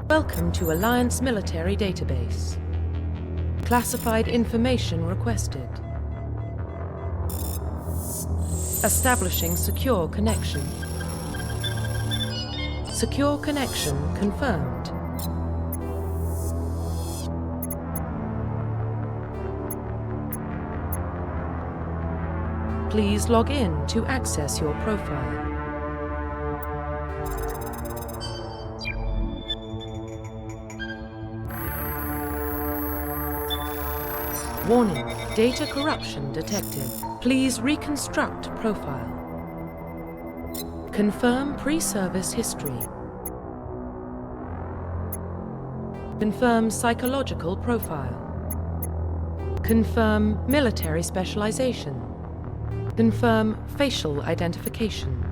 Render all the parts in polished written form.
Welcome to Alliance Military Database. Classified information requested. Establishing secure connection. Secure connection confirmed. Please log in to access your profile. Warning, data corruption detected. Please reconstruct profile. Confirm pre-service history. Confirm psychological profile. Confirm military specialization. Confirm facial identification.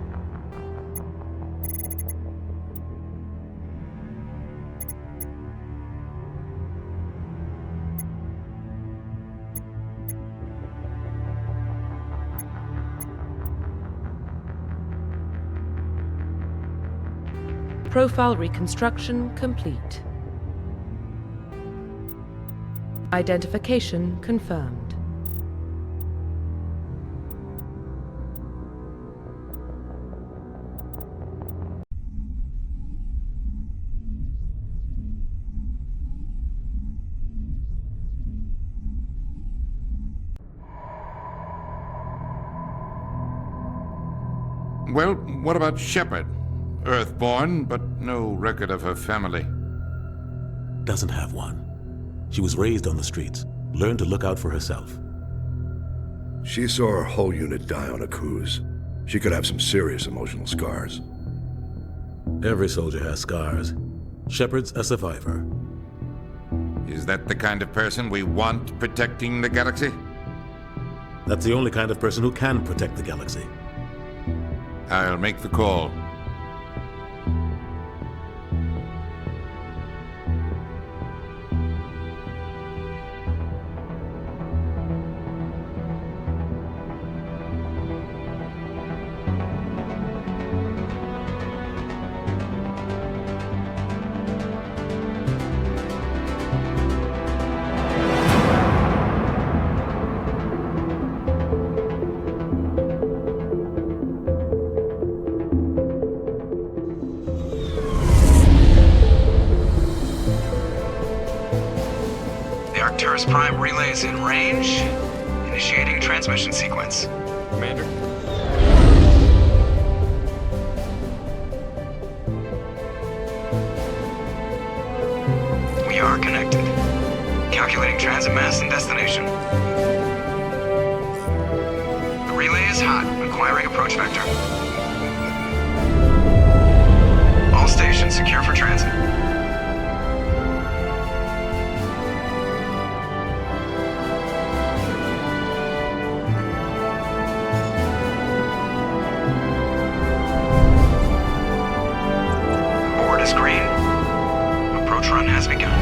Profile reconstruction complete. Identification confirmed. Well, what about Shepard? Earthborn, but no record of her family. Doesn't have one. She was raised on the streets, learned to look out for herself. She saw her whole unit die on a cruise. She could have some serious emotional scars. Every soldier has scars. Shepard's a survivor. Is that the kind of person we want protecting the galaxy? That's the only kind of person who can protect the galaxy. I'll make the call. Prime relay is in range. Initiating transmission sequence. Commander? We are connected. Calculating transit mass and destination. The relay is hot. Acquiring approach vector. All stations secure for transit. Green. Approach run has begun.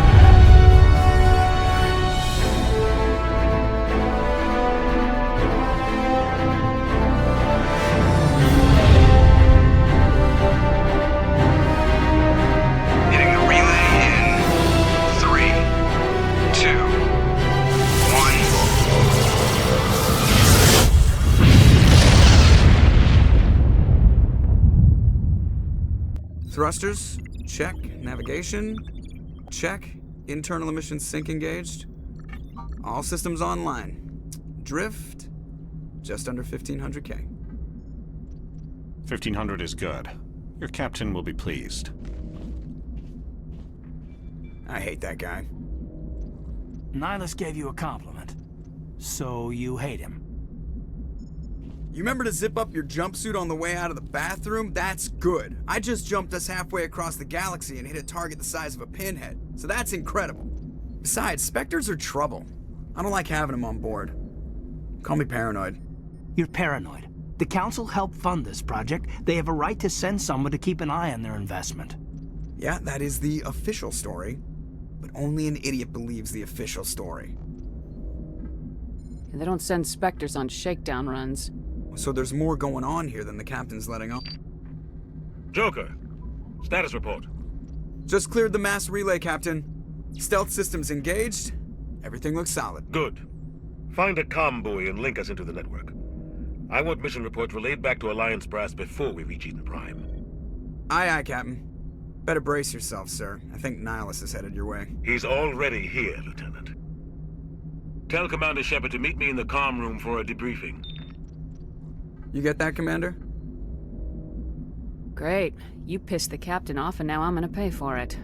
Hitting the relay in 3, 2, 1. Thrusters. Check. Navigation. Check. Internal emissions sync engaged. All systems online. Drift. Just under 1,500K. 1,500 is good. Your captain will be pleased. I hate that guy. Nihilus gave you a compliment. So you hate him. You remember to zip up your jumpsuit on the way out of the bathroom? That's good. I just jumped us halfway across the galaxy and hit a target the size of a pinhead, so that's incredible. Besides, Spectres are trouble. I don't like having them on board. Call me paranoid. You're paranoid. The Council helped fund this project. They have a right to send someone to keep an eye on their investment. Yeah, that is the official story. But only an idiot believes the official story. And they don't send Spectres on shakedown runs. So there's more going on here than the captain's letting on. Joker, status report. Just cleared the mass relay, Captain. Stealth systems engaged. Everything looks solid. Good. Find a comm buoy and link us into the network. I want mission reports relayed back to Alliance brass before we reach Eden Prime. Aye, aye, Captain. Better brace yourself, sir. I think Nihilus is headed your way. He's already here, Lieutenant. Tell Commander Shepard to meet me in the comm room for a debriefing. You get that, Commander? Great. You pissed the captain off and now I'm gonna pay for it.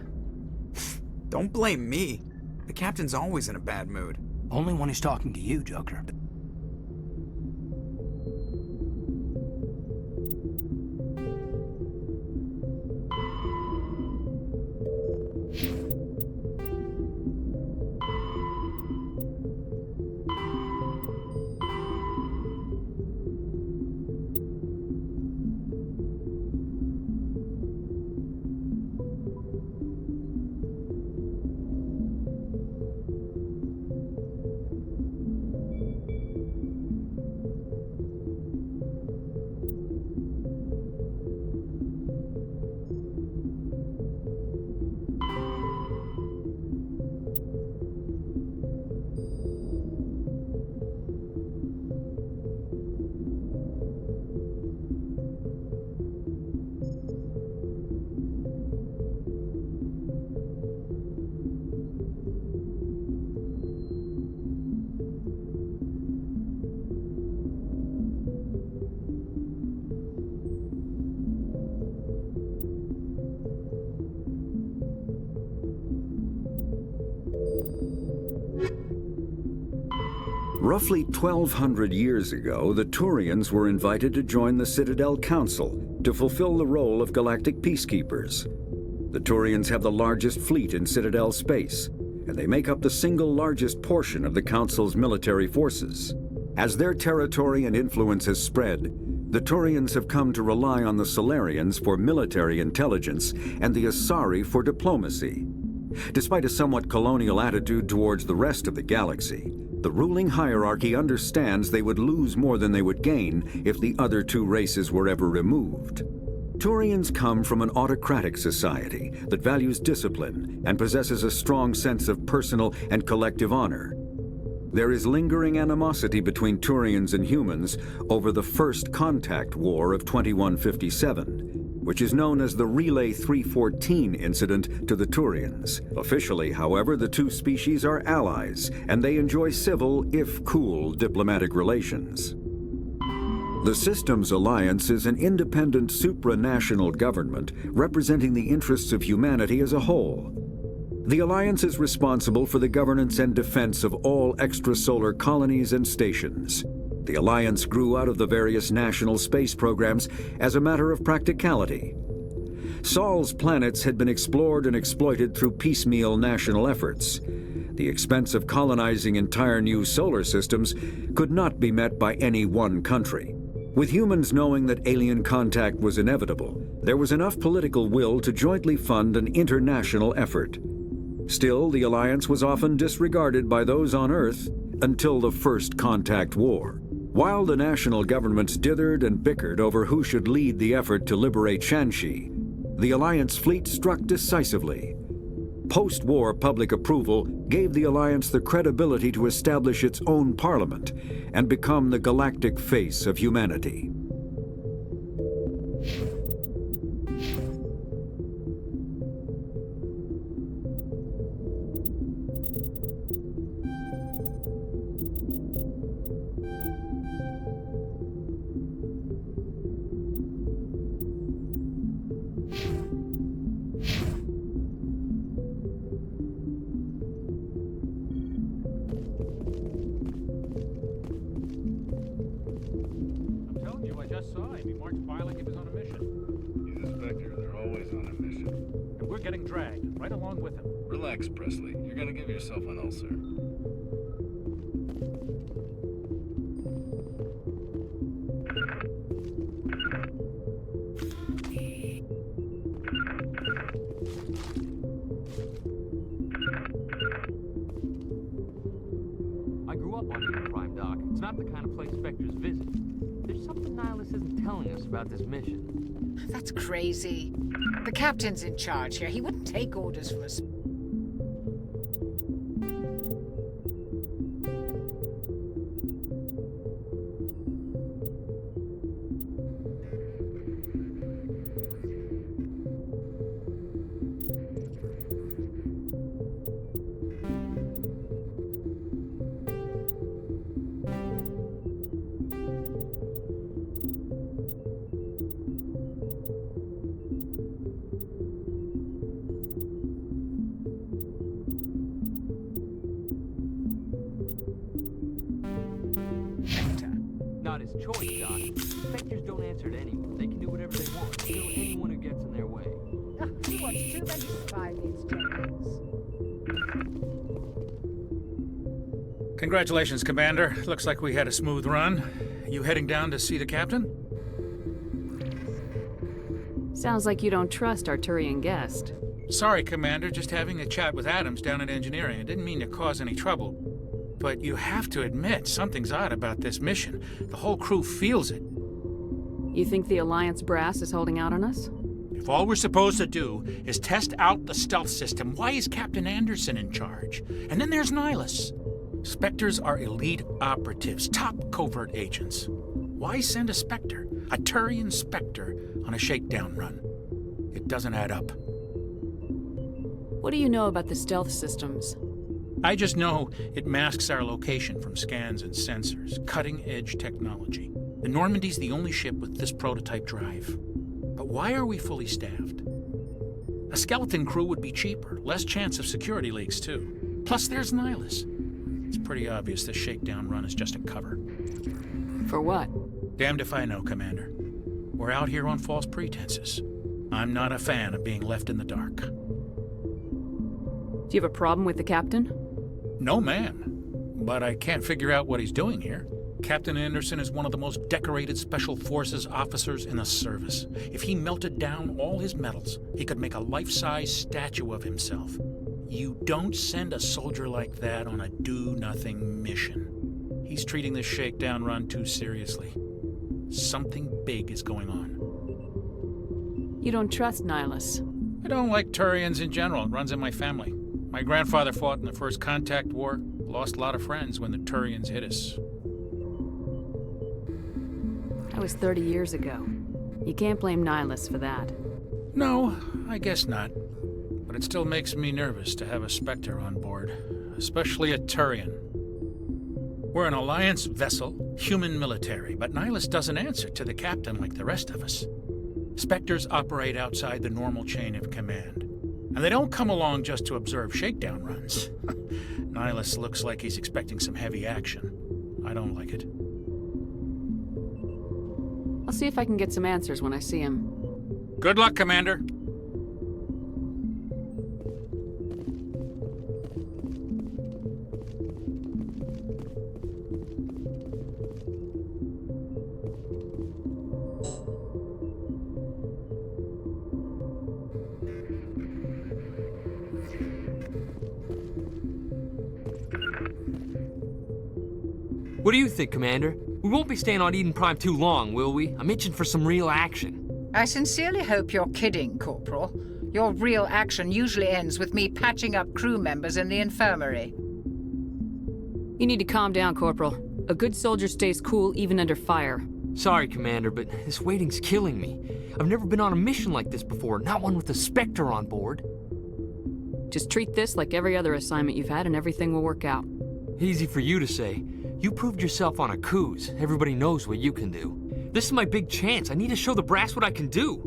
Don't blame me. The Captain's always in a bad mood. Only when he's talking to you, Joker. Roughly 1,200 years ago, the Turians were invited to join the Citadel Council to fulfill the role of galactic peacekeepers. The Turians have the largest fleet in Citadel space, and they make up the single largest portion of the Council's military forces. As their territory and influence has spread, the Turians have come to rely on the Solarians for military intelligence and the Asari for diplomacy. Despite a somewhat colonial attitude towards the rest of the galaxy, the ruling hierarchy understands they would lose more than they would gain if the other two races were ever removed. Turians come from an autocratic society that values discipline and possesses a strong sense of personal and collective honor. There is lingering animosity between Turians and humans over the First Contact War of 2157, which is known as the Relay 314 incident to the Turians. Officially, however, the two species are allies, and they enjoy civil, if cool, diplomatic relations. The Systems Alliance is an independent supranational government representing the interests of humanity as a whole. The Alliance is responsible for the governance and defense of all extrasolar colonies and stations. The Alliance grew out of the various national space programs as a matter of practicality. Sol's planets had been explored and exploited through piecemeal national efforts. The expense of colonizing entire new solar systems could not be met by any one country. With humans knowing that alien contact was inevitable, there was enough political will to jointly fund an international effort. Still, the Alliance was often disregarded by those on Earth until the First Contact War. While the national governments dithered and bickered over who should lead the effort to liberate Shanxi, the Alliance fleet struck decisively. Post-war public approval gave the Alliance the credibility to establish its own parliament and become the galactic face of humanity. Relax, Presley. You're gonna give yourself an ulcer. I grew grew up on Eden Prime, Doc. It's not the kind of place Spectres visit. There's something Nihilus isn't telling us about this mission. That's crazy. The captain's in charge here. He wouldn't take orders from us. Not his choice, Doc. Spectres don't answer to anyone. They can do whatever they want, kill anyone who gets in their way. You watch too many spy needs Jenkins. Congratulations, Commander. Looks like we had a smooth run. You heading down to see the captain? Sounds like you don't trust our Turian guest. Sorry, Commander. Just having a chat with Adams down at engineering. I didn't mean to cause any trouble. But you have to admit, something's odd about this mission. The whole crew feels it. You think the Alliance brass is holding out on us? If all we're supposed to do is test out the stealth system, why is Captain Anderson in charge? And then there's Nihilus. Spectres are elite operatives, top covert agents. Why send a Spectre, a Turian Spectre, on a shakedown run? It doesn't add up. What do you know about the stealth systems? I just know it masks our location from scans and sensors. Cutting-edge technology. The Normandy's the only ship with this prototype drive. But why are we fully staffed? A skeleton crew would be cheaper, less chance of security leaks, too. Plus, there's Nihilus. It's pretty obvious this shakedown run is just a cover. For what? Damned if I know, Commander. We're out here on false pretenses. I'm not a fan of being left in the dark. Do you have a problem with the captain? No, ma'am. But I can't figure out what he's doing here. Captain Anderson is one of the most decorated Special Forces officers in the service. If he melted down all his medals, he could make a life-size statue of himself. You don't send a soldier like that on a do-nothing mission. He's treating this shakedown run too seriously. Something big is going on. You don't trust Nihilus? I don't like Turians in general. It runs in my family. My grandfather fought in the First Contact War, lost a lot of friends when the Turians hit us. That was 30 years ago. You can't blame Nihilus for that. No, I guess not. But it still makes me nervous to have a Spectre on board, especially a Turian. We're an Alliance vessel, human military, but Nihilus doesn't answer to the captain like the rest of us. Spectres operate outside the normal chain of command. And they don't come along just to observe shakedown runs. Nihilus looks like he's expecting some heavy action. I don't like it. I'll see if I can get some answers when I see him. Good luck, Commander. What do you think, Commander? We won't be staying on Eden Prime too long, will we? I'm itching for some real action. I sincerely hope you're kidding, Corporal. Your real action usually ends with me patching up crew members in the infirmary. You need to calm down, Corporal. A good soldier stays cool even under fire. Sorry, Commander, but this waiting's killing me. I've never been on a mission like this before, not one with a Spectre on board. Just treat this like every other assignment you've had and everything will work out. Easy for you to say. You proved yourself on a cruise. Everybody knows what you can do. This is my big chance. I need to show the brass what I can do.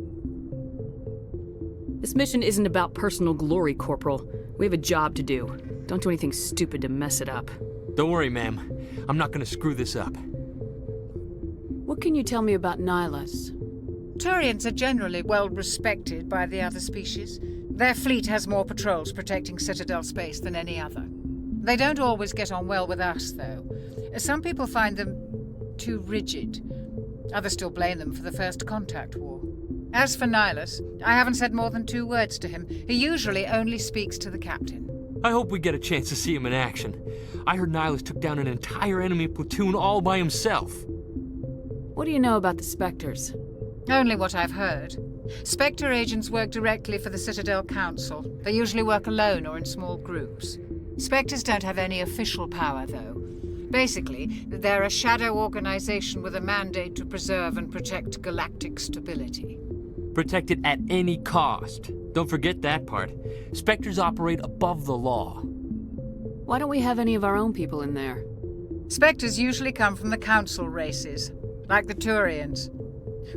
This mission isn't about personal glory, Corporal. We have a job to do. Don't do anything stupid to mess it up. Don't worry, ma'am. I'm not gonna screw this up. What can you tell me about Nihilus? Turians are generally well respected by the other species. Their fleet has more patrols protecting Citadel space than any other. They don't always get on well with us, though. Some people find them too rigid. Others still blame them for the First Contact War. As for Nihilus, I haven't said more than 2 words to him. He usually only speaks to the captain. I hope we get a chance to see him in action. I heard Nihilus took down an entire enemy platoon all by himself. What do you know about the Spectres? Only what I've heard. Spectre agents work directly for the Citadel Council. They usually work alone or in small groups. Spectres don't have any official power, though. Basically, they're a shadow organization with a mandate to preserve and protect galactic stability. Protect it at any cost. Don't forget that part. Spectres operate above the law. Why don't we have any of our own people in there? Spectres usually come from the Council races, like the Turians.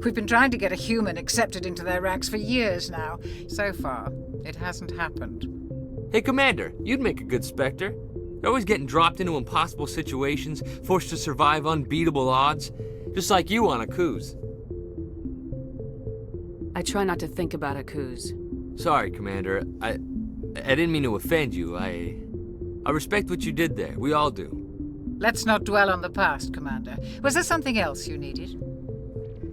We've been trying to get a human accepted into their ranks for years now. So far, it hasn't happened. Hey, Commander, you'd make a good Spectre. They're always getting dropped into impossible situations, forced to survive unbeatable odds, just like you on Aku's. I try not to think about Aku's. Sorry, Commander. I didn't mean to offend you. I respect what you did there. We all do. Let's not dwell on the past, Commander. Was there something else you needed?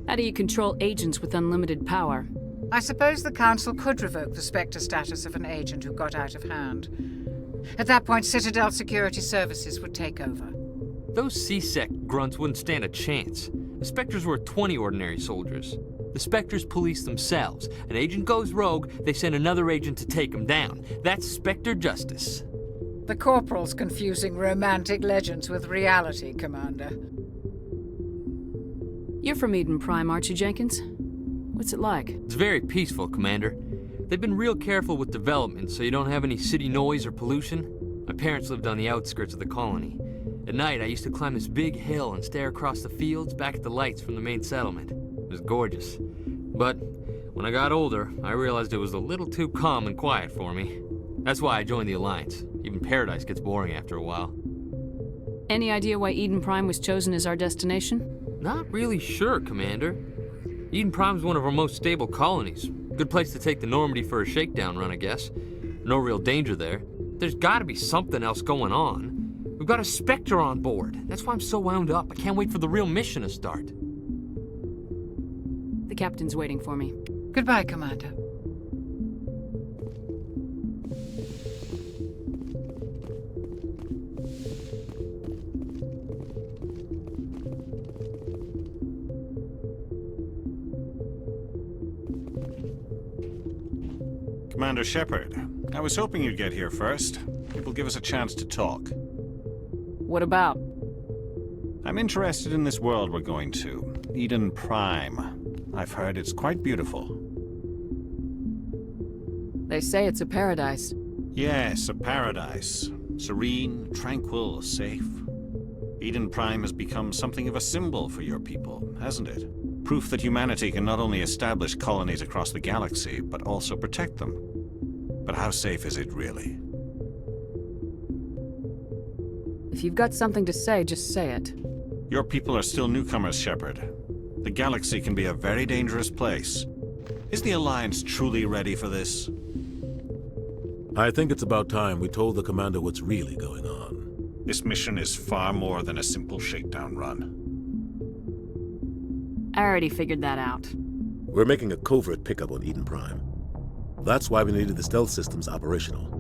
How do you control agents with unlimited power? I suppose the Council could revoke the Spectre status of an agent who got out of hand. At that point, Citadel Security Services would take over. Those C-Sec grunts wouldn't stand a chance. The Spectres were 20 ordinary soldiers. The Spectres police themselves. An agent goes rogue, they send another agent to take him down. That's Spectre justice. The Corporal's confusing romantic legends with reality, Commander. You're from Eden Prime, aren't you, Jenkins? What's it like? It's very peaceful, Commander. They've been real careful with development, so you don't have any city noise or pollution. My parents lived on the outskirts of the colony. At night, I used to climb this big hill and stare across the fields back at the lights from the main settlement. It was gorgeous. But when I got older, I realized it was a little too calm and quiet for me. That's why I joined the Alliance. Even Paradise gets boring after a while. Any idea why Eden Prime was chosen as our destination? Not really sure, Commander. Eden Prime's one of our most stable colonies. Good place to take the Normandy for a shakedown run, I guess. No real danger there. There's gotta be something else going on. We've got a Spectre on board. That's why I'm so wound up. I can't wait for the real mission to start. The captain's waiting for me. Goodbye, Commander. Commander Shepard, I was hoping you'd get here first. It will give us a chance to talk. What about? I'm interested in this world we're going to, Eden Prime. I've heard it's quite beautiful. They say it's a paradise. Yes, a paradise. Serene, tranquil, safe. Eden Prime has become something of a symbol for your people, hasn't it? Proof that humanity can not only establish colonies across the galaxy, but also protect them. But how safe is it really? If you've got something to say, just say it. Your people are still newcomers, Shepard. The galaxy can be a very dangerous place. Is the Alliance truly ready for this? I think it's about time we told the Commander what's really going on. This mission is far more than a simple shakedown run. I already figured that out. We're making a covert pickup on Eden Prime. That's why we needed the stealth systems operational.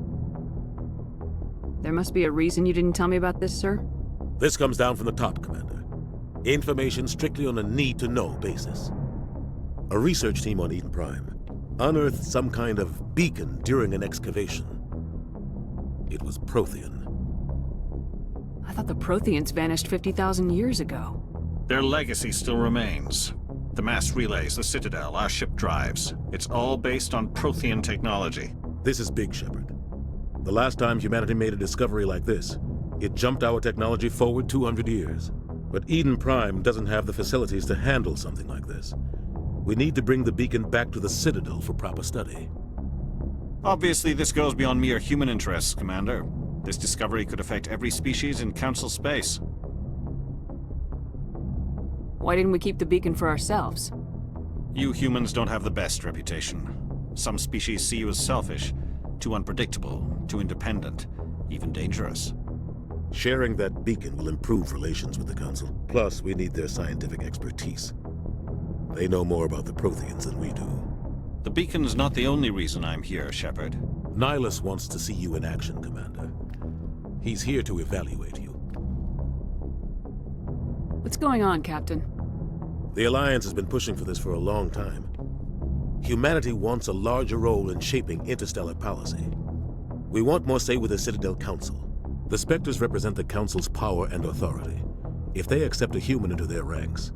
There must be a reason you didn't tell me about this, sir? This comes down from the top, Commander. Information strictly on a need-to-know basis. A research team on Eden Prime unearthed some kind of beacon during an excavation. It was Prothean. I thought the Protheans vanished 50,000 years ago. Their legacy still remains. The mass relays, the Citadel, our ship drives. It's all based on Prothean technology. This is big, Shepard. The last time humanity made a discovery like this, it jumped our technology forward 200 years. But Eden Prime doesn't have the facilities to handle something like this. We need to bring the beacon back to the Citadel for proper study. Obviously, this goes beyond mere human interests, Commander. This discovery could affect every species in Council space. Why didn't we keep the beacon for ourselves? You humans don't have the best reputation. Some species see you as selfish, too unpredictable, too independent, even dangerous. Sharing that beacon will improve relations with the Council. Plus, we need their scientific expertise. They know more about the Protheans than we do. The beacon's not the only reason I'm here, Shepard. Nihilus wants to see you in action, Commander. He's here to evaluate you. What's going on, Captain? The Alliance has been pushing for this for a long time. Humanity wants a larger role in shaping interstellar policy. We want more say with the Citadel Council. The Spectres represent the Council's power and authority. If they accept a human into their ranks,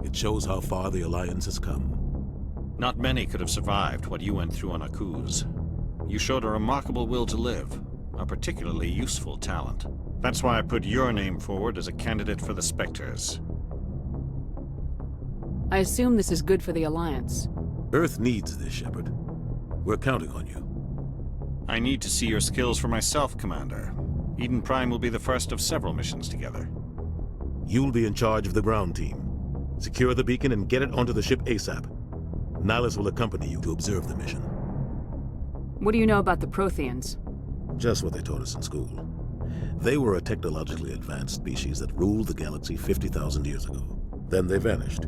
it shows how far the Alliance has come. Not many could have survived what you went through on Akuz. You showed a remarkable will to live, a particularly useful talent. That's why I put your name forward as a candidate for the Spectres. I assume this is good for the Alliance. Earth needs this, Shepard. We're counting on you. I need to see your skills for myself, Commander. Eden Prime will be the first of several missions together. You'll be in charge of the ground team. Secure the beacon and get it onto the ship ASAP. Nihilus will accompany you to observe the mission. What do you know about the Protheans? Just what they taught us in school. They were a technologically advanced species that ruled the galaxy 50,000 years ago. Then they vanished.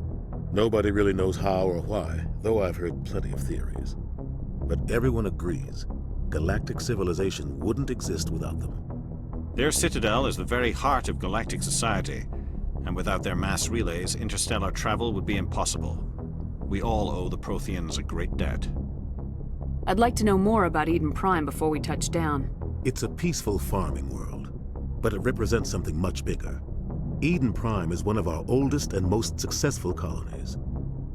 Nobody really knows how or why, though I've heard plenty of theories. But everyone agrees, galactic civilization wouldn't exist without them. Their citadel is the very heart of galactic society, and without their mass relays, interstellar travel would be impossible. We all owe the Protheans a great debt. I'd like to know more about Eden Prime before we touch down. It's a peaceful farming world, but it represents something much bigger. Eden Prime is one of our oldest and most successful colonies.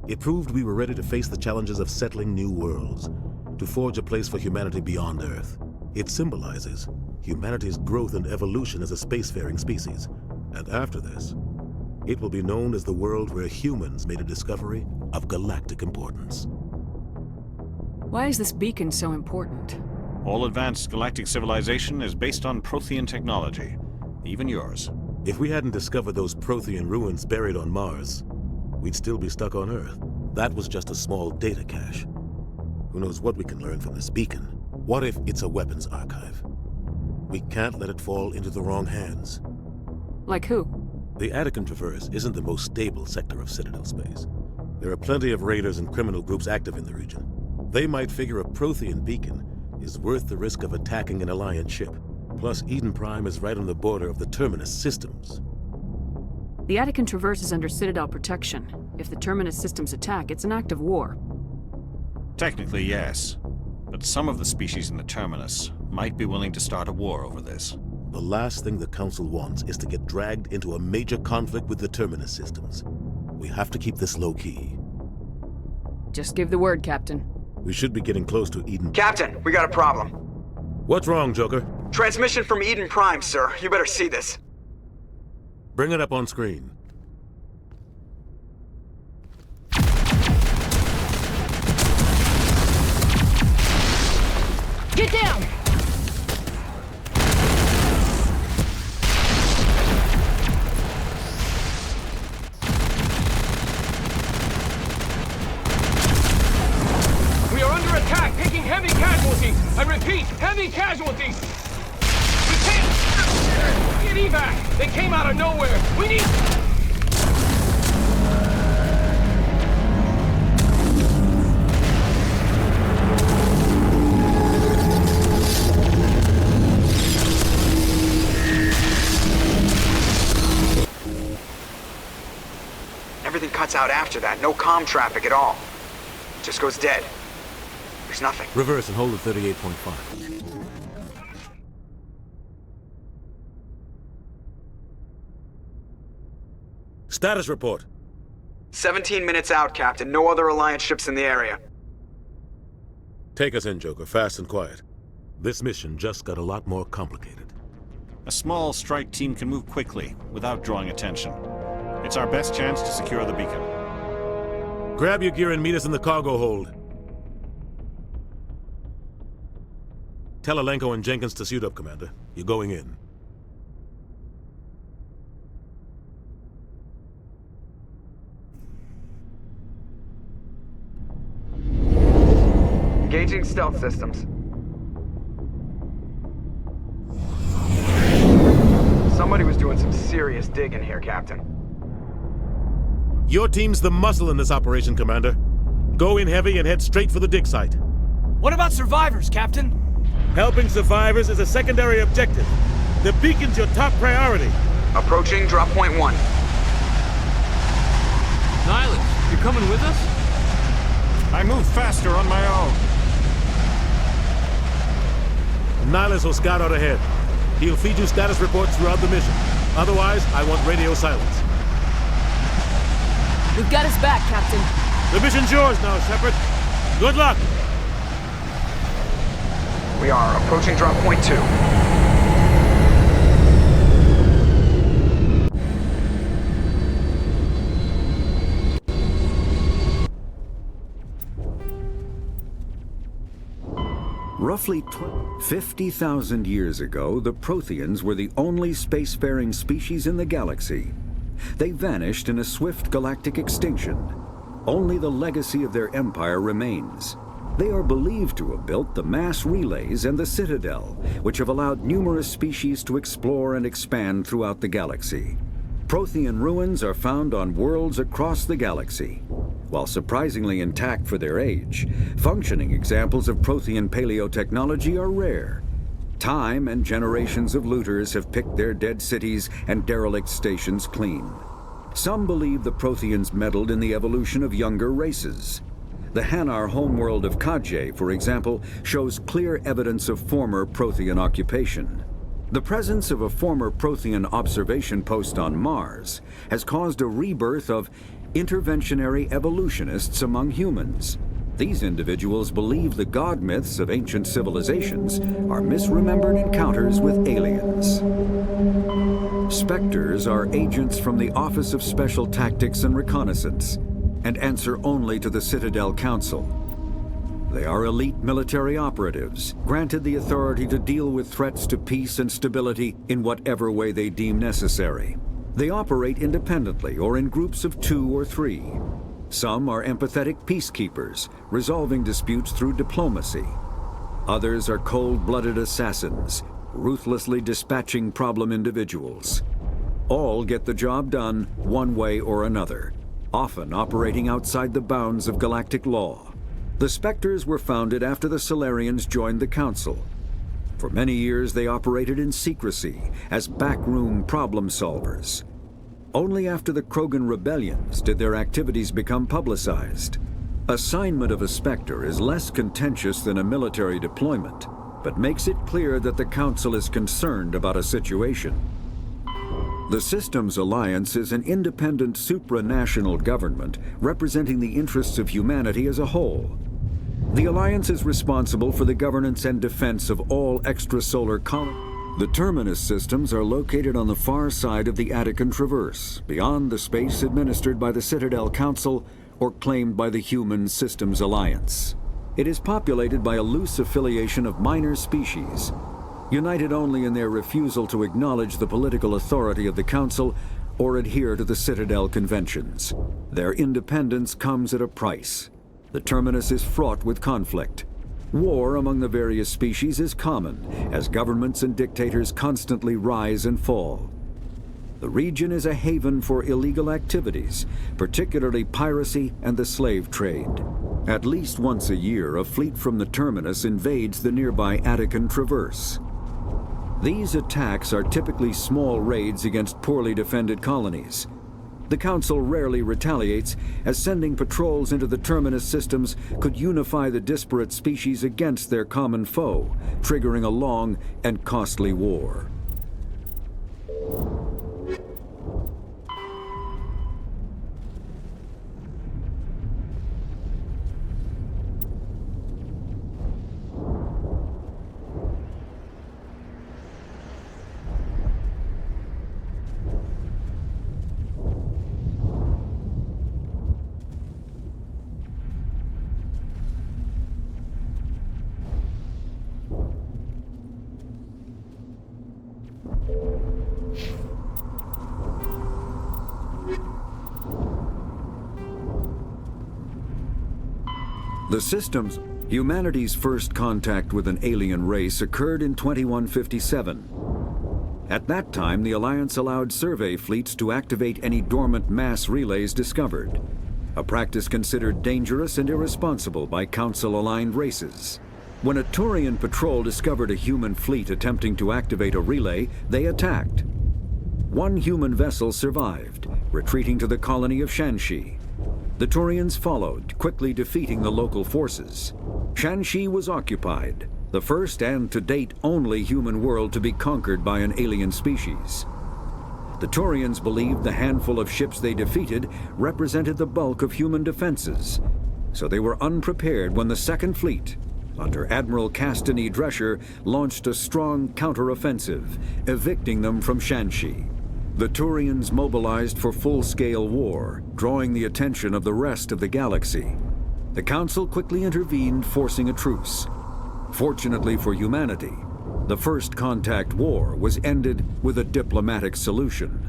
It proved we were ready to face the challenges of settling new worlds, to forge a place for humanity beyond Earth. It symbolizes humanity's growth and evolution as a spacefaring species. And after this, it will be known as the world where humans made a discovery of galactic importance. Why is this beacon so important? All advanced galactic civilization is based on Prothean technology, even yours. If we hadn't discovered those Prothean ruins buried on Mars, we'd still be stuck on Earth. That was just a small data cache. Who knows what we can learn from this beacon? What if it's a weapons archive? We can't let it fall into the wrong hands. Like who? The Attican Traverse isn't the most stable sector of Citadel space. There are plenty of raiders and criminal groups active in the region. They might figure a Prothean beacon is worth the risk of attacking an Alliance ship. Plus, Eden Prime is right on the border of the Terminus systems. The Attican Traverse is under Citadel protection. If the Terminus systems attack, it's an act of war. Technically, yes. But some of the species in the Terminus might be willing to start a war over this. The last thing the Council wants is to get dragged into a major conflict with the Terminus systems. We have to keep this low-key. Just give the word, Captain. We should be getting close to Eden. Captain, we got a problem. What's wrong, Joker? Transmission from Eden Prime, sir. You better see this. Bring it up on screen. Get down! We are under attack, taking heavy casualties. I repeat, heavy casualties. We can't get evac. They came out of nowhere. We need... Everything cuts out after that. No comm traffic at all. Just goes dead. There's nothing. Reverse and hold at 38.5. Status report. 17 minutes out, Captain. No other Alliance ships in the area. Take us in, Joker, fast and quiet. This mission just got a lot more complicated. A small strike team can move quickly, without drawing attention. It's our best chance to secure the beacon. Grab your gear and meet us in the cargo hold. Tell Alenko and Jenkins to suit up, Commander. You're going in. Engaging stealth systems. Somebody was doing some serious digging here, Captain. Your team's the muscle in this operation, Commander. Go in heavy and head straight for the dig site. What about survivors, Captain? Helping survivors is a secondary objective. The beacon's your top priority. Approaching drop point 1. Nihilus, you're coming with us? I move faster on my own. Nihilus will scout out ahead. He'll feed you status reports throughout the mission. Otherwise, I want radio silence. We've got his back, Captain. The mission's yours now, Shepard. Good luck! We are approaching drop point 2. Roughly 50,000 years ago, the Protheans were the only spacefaring species in the galaxy. They vanished in a swift galactic extinction. Only the legacy of their empire remains. They are believed to have built the mass relays and the Citadel, which have allowed numerous species to explore and expand throughout the galaxy. Prothean ruins are found on worlds across the galaxy. While surprisingly intact for their age, functioning examples of Prothean paleotechnology are rare. Time and generations of looters have picked their dead cities and derelict stations clean. Some believe the Protheans meddled in the evolution of younger races. The Hanar homeworld of Kaj'e, for example, shows clear evidence of former Prothean occupation. The presence of a former Prothean observation post on Mars has caused a rebirth of interventionary evolutionists among humans. These individuals believe the god myths of ancient civilizations are misremembered encounters with aliens. Spectres are agents from the Office of Special Tactics and Reconnaissance, and answer only to the Citadel Council. They are elite military operatives, granted the authority to deal with threats to peace and stability in whatever way they deem necessary. They operate independently or in groups of 2 or 3. Some are empathetic peacekeepers, resolving disputes through diplomacy. Others are cold-blooded assassins, ruthlessly dispatching problem individuals. All get the job done one way or another, often operating outside the bounds of galactic law. The Spectres were founded after the Solarians joined the Council. For many years they operated in secrecy as backroom problem solvers. Only after the Krogan rebellions did their activities become publicized. Assignment of a Spectre is less contentious than a military deployment, but makes it clear that the Council is concerned about a situation. The Systems Alliance is an independent supranational government representing the interests of humanity as a whole. The Alliance is responsible for the governance and defense of all extrasolar colonies. The Terminus systems are located on the far side of the Attican Traverse, beyond the space administered by the Citadel Council or claimed by the Human Systems Alliance. It is populated by a loose affiliation of minor species, united only in their refusal to acknowledge the political authority of the Council or adhere to the Citadel conventions. Their independence comes at a price. The Terminus is fraught with conflict. War among the various species is common, as governments and dictators constantly rise and fall. The region is a haven for illegal activities, particularly piracy and the slave trade. At least once a year, a fleet from the Terminus invades the nearby Attican Traverse. These attacks are typically small raids against poorly defended colonies. The Council rarely retaliates, as sending patrols into the Terminus systems could unify the disparate species against their common foe, triggering a long and costly war. The systems, humanity's first contact with an alien race occurred in 2157. At that time, the Alliance allowed survey fleets to activate any dormant mass relays discovered, a practice considered dangerous and irresponsible by Council-aligned races. When a Turian patrol discovered a human fleet attempting to activate a relay, they attacked. One human vessel survived, retreating to the colony of Shanxi. The Turians followed, quickly defeating the local forces. Shanxi was occupied, the first and to date only human world to be conquered by an alien species. The Turians believed the handful of ships they defeated represented the bulk of human defenses, so they were unprepared when the Second Fleet, under Admiral Castany Drescher, launched a strong counteroffensive, evicting them from Shanxi. The Turians mobilized for full-scale war, drawing the attention of the rest of the galaxy. The Council quickly intervened, forcing a truce. Fortunately for humanity, the First Contact War was ended with a diplomatic solution.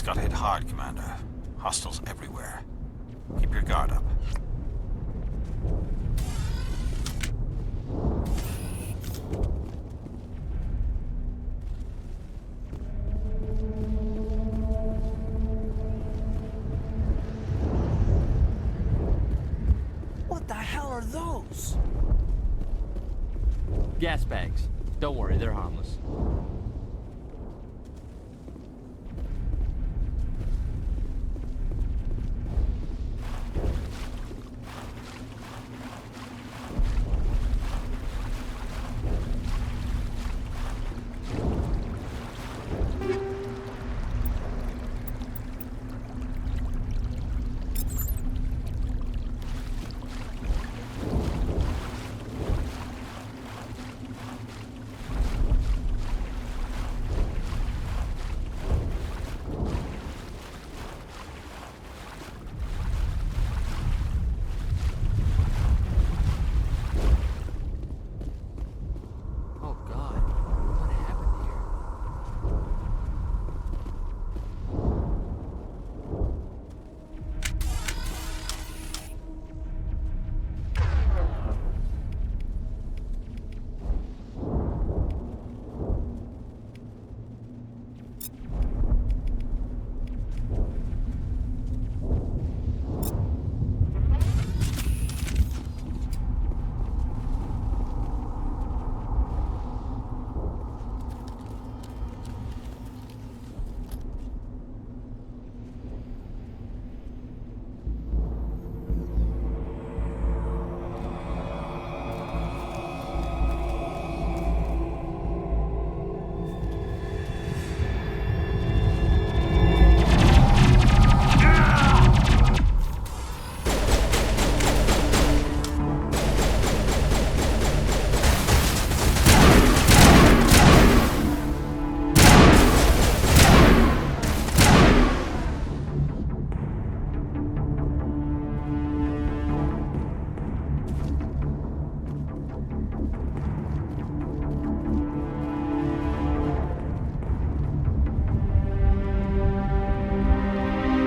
Got hit hard, Commander. Hostiles everywhere. Keep your guard up. What the hell are those? Gas bags. Don't worry, they're harmless.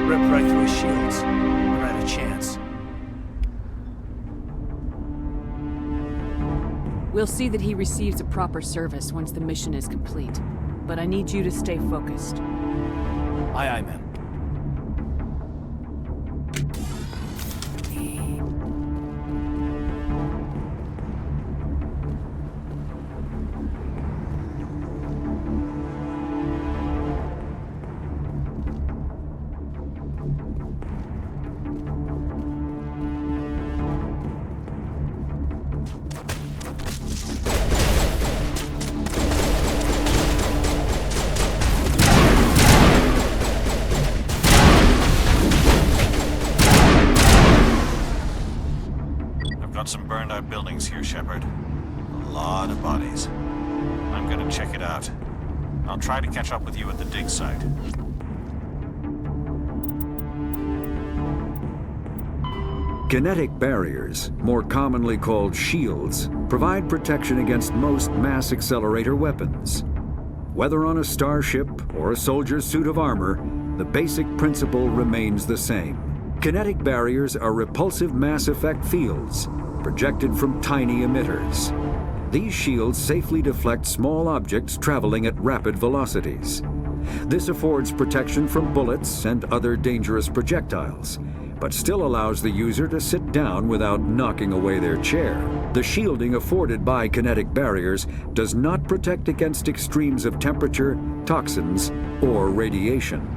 Ripped right through his shields. Never had a chance. We'll see that he receives a proper service once the mission is complete. But I need you to stay focused. Aye, aye, ma'am. out buildings here, Shepard. A lot of bodies. I'm gonna check it out. I'll try to catch up with you at the dig site. Kinetic barriers, more commonly called shields, provide protection against most mass accelerator weapons. Whether on a starship or a soldier's suit of armor, the basic principle remains the same. Kinetic barriers are repulsive mass effect fields, projected from tiny emitters. These shields safely deflect small objects traveling at rapid velocities. This affords protection from bullets and other dangerous projectiles, but still allows the user to sit down without knocking away their chair. The shielding afforded by kinetic barriers does not protect against extremes of temperature, toxins, or radiation.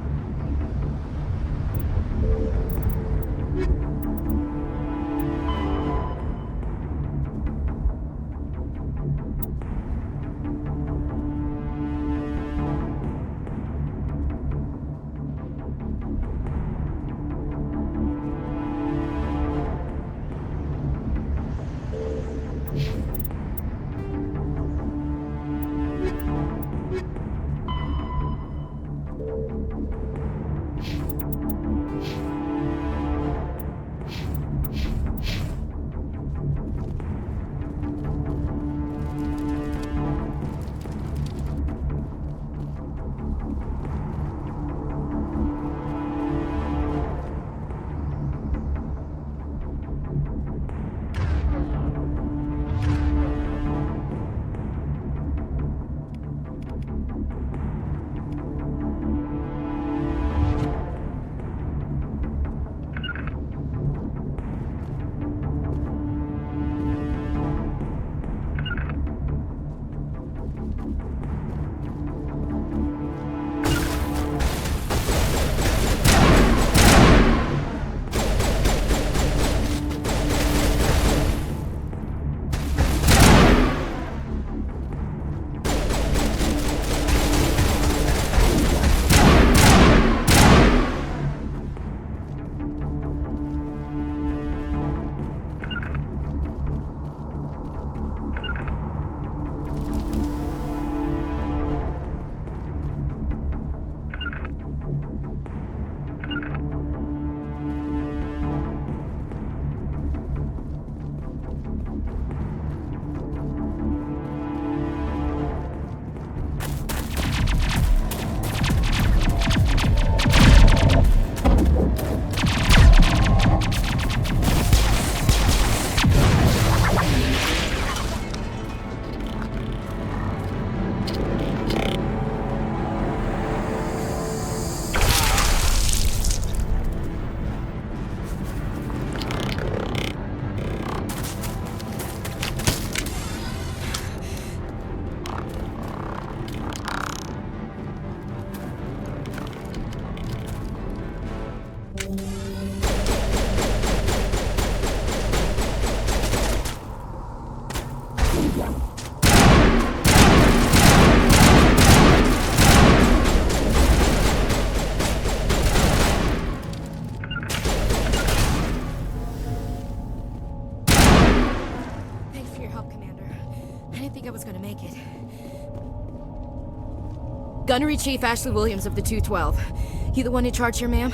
Gunnery Chief Ashley Williams of the 212. You the one in charge here, ma'am?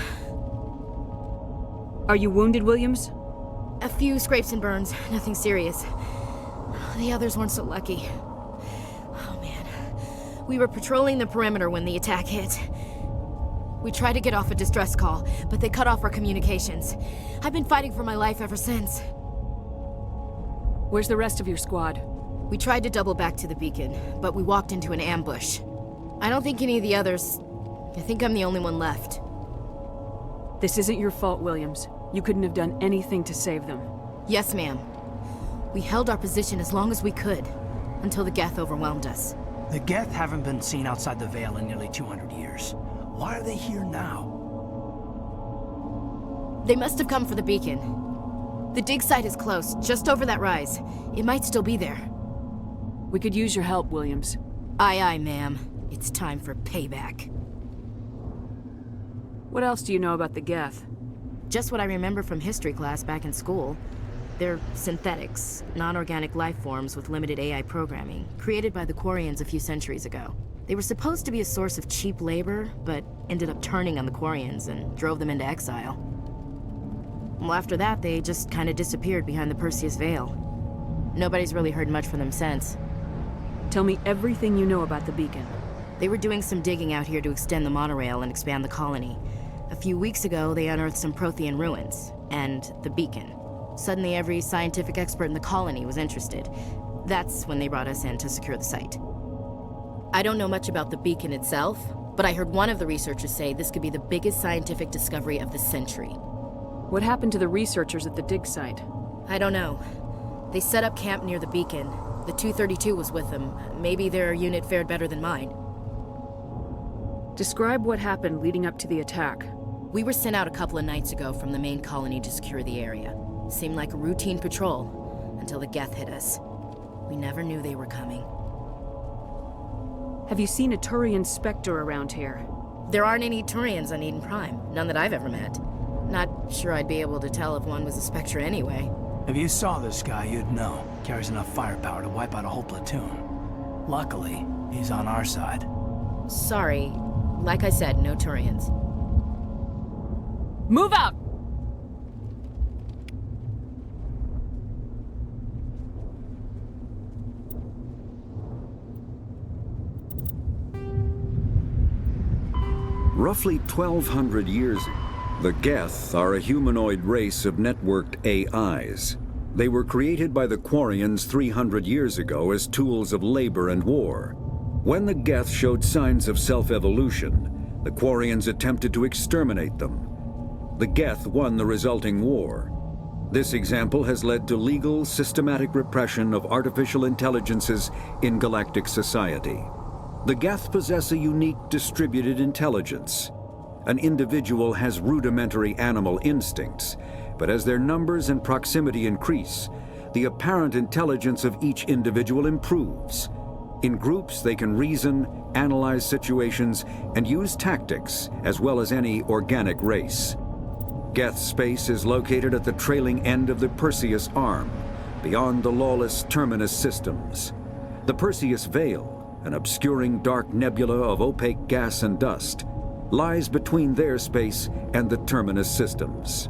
Are you wounded, Williams? A few scrapes and burns, nothing serious. The others weren't so lucky. Oh man. We were patrolling the perimeter when the attack hit. We tried to get off a distress call, but they cut off our communications. I've been fighting for my life ever since. Where's the rest of your squad? We tried to double back to the beacon, but we walked into an ambush. I don't think any of the others... I think I'm the only one left. This isn't your fault, Williams. You couldn't have done anything to save them. Yes, ma'am. We held our position as long as we could, until the Geth overwhelmed us. The Geth haven't been seen outside the Veil in nearly 200 years. Why are they here now? They must have come for the beacon. The dig site is close, just over that rise. It might still be there. We could use your help, Williams. Aye, aye, ma'am. It's time for payback. What else do you know about the Geth? Just what I remember from history class back in school. They're synthetics, non-organic life forms with limited AI programming, created by the Quarians a few centuries ago. They were supposed to be a source of cheap labor, but ended up turning on the Quarians and drove them into exile. Well, after that, they just kind of disappeared behind the Perseus Veil. Nobody's really heard much from them since. Tell me everything you know about the beacon. They were doing some digging out here to extend the monorail and expand the colony. A few weeks ago, they unearthed some Prothean ruins, and the beacon. Suddenly, every scientific expert in the colony was interested. That's when they brought us in to secure the site. I don't know much about the beacon itself, but I heard one of the researchers say this could be the biggest scientific discovery of the century. What happened to the researchers at the dig site? I don't know. They set up camp near the beacon. The 232 was with them. Maybe their unit fared better than mine. Describe what happened leading up to the attack. We were sent out a couple of nights ago from the main colony to secure the area. Seemed like a routine patrol, until the Geth hit us. We never knew they were coming. Have you seen a Turian Spectre around here? There aren't any Turians on Eden Prime. None that I've ever met. Not sure I'd be able to tell if one was a Spectre anyway. If you saw this guy, you'd know. Carries enough firepower to wipe out a whole platoon. Luckily, he's on our side. Sorry. Like I said, no Turians. Move out! Roughly 1,200 years ago, the Geth are a humanoid race of networked AIs. They were created by the Quarians 300 years ago as tools of labor and war. When the Geth showed signs of self-evolution, the Quarians attempted to exterminate them. The Geth won the resulting war. This example has led to legal, systematic repression of artificial intelligences in galactic society. The Geth possess a unique distributed intelligence. An individual has rudimentary animal instincts, but as their numbers and proximity increase, the apparent intelligence of each individual improves. In groups, they can reason, analyze situations, and use tactics, as well as any organic race. Geth space is located at the trailing end of the Perseus Arm, beyond the lawless Terminus systems. The Perseus Veil, an obscuring dark nebula of opaque gas and dust, lies between their space and the Terminus systems.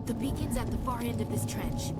The beacon's at the far end of this trench.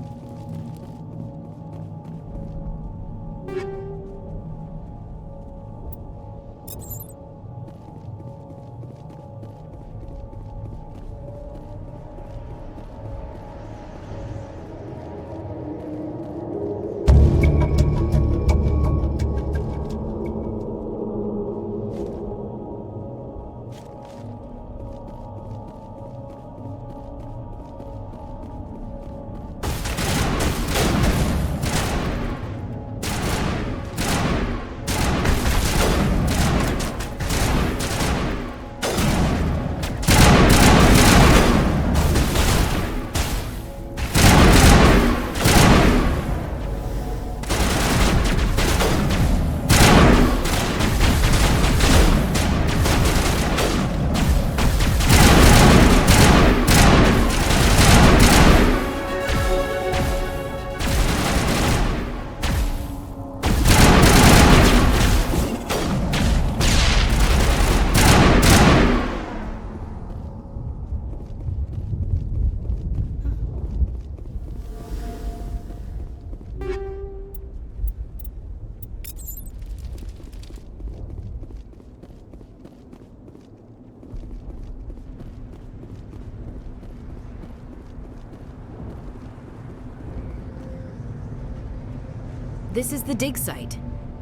This is the dig site.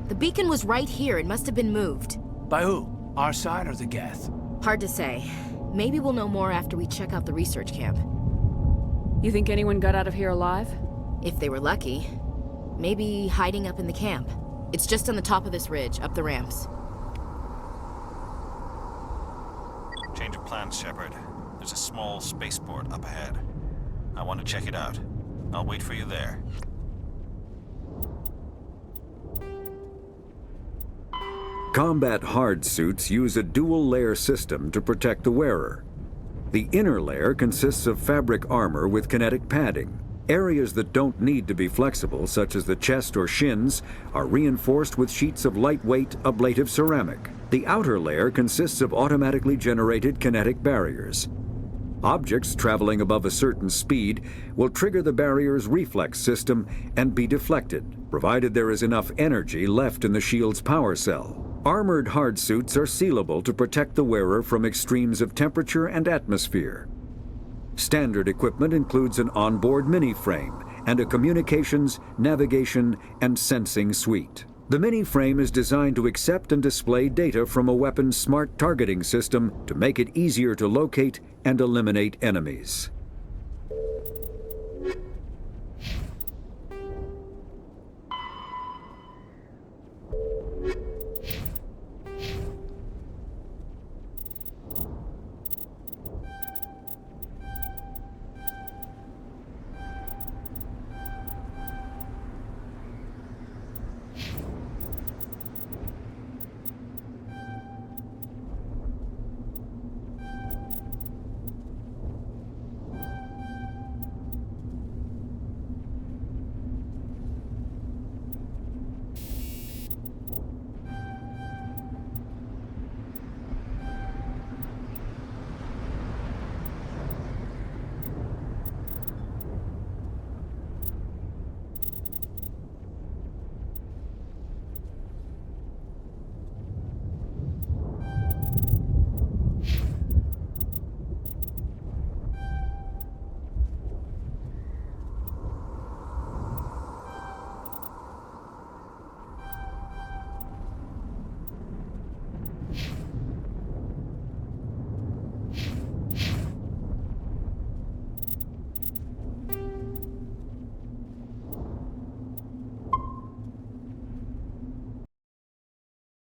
The beacon was right here. It must have been moved. By who? Our side or the Geth? Hard to say. Maybe we'll know more after we check out the research camp. You think anyone got out of here alive? If they were lucky. Maybe hiding up in the camp. It's just on the top of this ridge, up the ramps. Change of plans, Shepard. There's a small spaceport up ahead. I want to check it out. I'll wait for you there. Combat hard suits use a dual-layer system to protect the wearer. The inner layer consists of fabric armor with kinetic padding. Areas that don't need to be flexible, such as the chest or shins, are reinforced with sheets of lightweight, ablative ceramic. The outer layer consists of automatically generated kinetic barriers. Objects traveling above a certain speed will trigger the barrier's reflex system and be deflected, provided there is enough energy left in the shield's power cell. Armored hard suits are sealable to protect the wearer from extremes of temperature and atmosphere. Standard equipment includes an onboard mini-frame and a communications, navigation, and sensing suite. The mini-frame is designed to accept and display data from a weapon's smart targeting system to make it easier to locate and eliminate enemies.